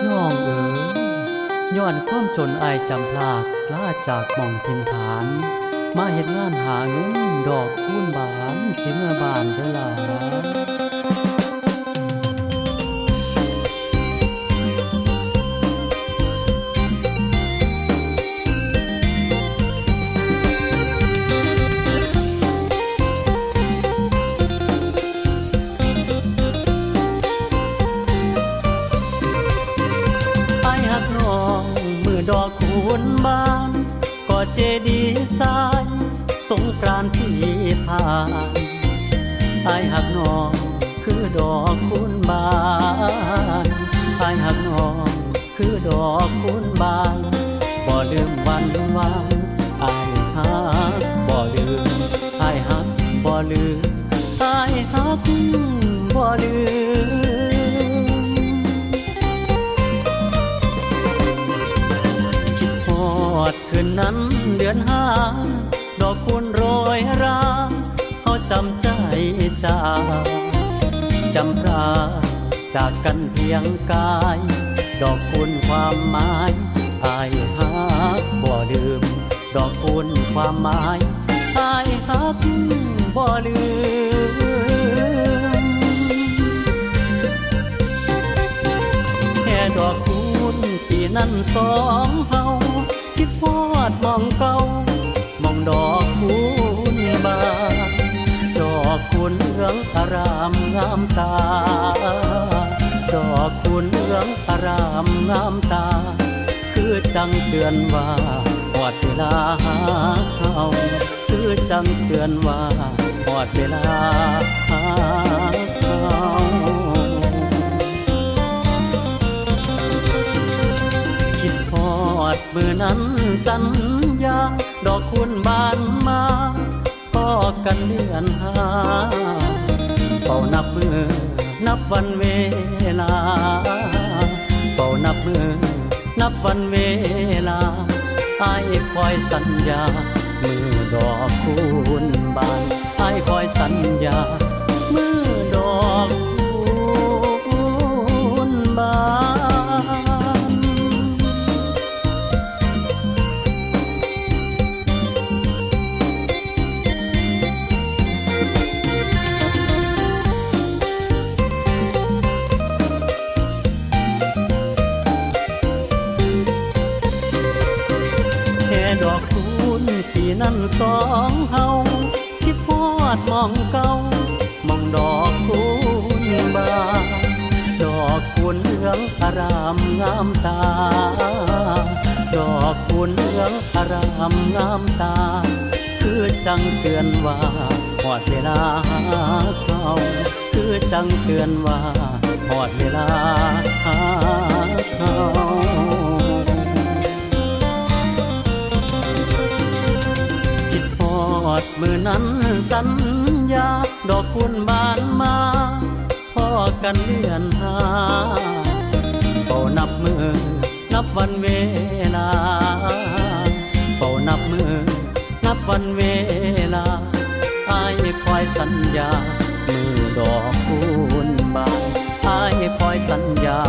น้องเอ๋ยย้อนความจนอายจำพลากลาจากหม่องถิ่นฐานมาเฮ็ดงานหาเงินดอกคูณบานสิเมื่อบานเด้อหลาอายหักน้องมือดอกคูณบานกอดเจดีย์ทรายสงกรานต์ที่ผ่านอายหักน้องคือดอกคูณบานอายหักน้องคือดอกคูณบานบ่ลืมวันวานอายหักบ่ลืมอายหักบ่ลืมอายหักบ่ลืมคิดฮอดคืนนั้นเดือนห้าดอกคูณโรยราเฮาจำใจจำพราจากกันเพียงกายดอกคูณความหมายอายหักบ่ลืมดอกคูณความหมายอายหักบ่ลืมแค่ดอกคูณปีนั้นสองเฮาคิดฮอดมองเก่ามองดอกคูณบานดอกคูณเหลืองอารามงามตาดอกคูณเหลืองอารามงามตาคือจังเตือนว่าหอดเวลาหาเขาคือจังเตือนว่าหอดเวลาหาเขาคิดฮอดมือนั้นสัญญาดอกคูณบานมาพอกันเดือนห้าเฝ้านับมือนับวันเวลาเฝ้านับมือนับวันเวลาอ้ายคอยสัญญามือดอกคูณบานอ้ายคอยสัญญามือดอกคูณบานดอกคูณปีนั้นสองเฮาคิดฮอดมองเก่ามองดอกคูณบานดอกคูณเหลืองอารามงามตาดอกคูณเหลืองอารามงามตาคือจังเตือนว่าหอดเวลาหาเขาคือจังเตือนว่าหอดเวลาหาเขามือนั้นสัญญาดอกคูณบานมาพอกันเดือนห้าเฝ้านับมือนับวันเวลาเฝ้านับมือนับวันเวลาอ้ายคอยสัญญามือดอกคูณบานอ้ายคอยสัญญา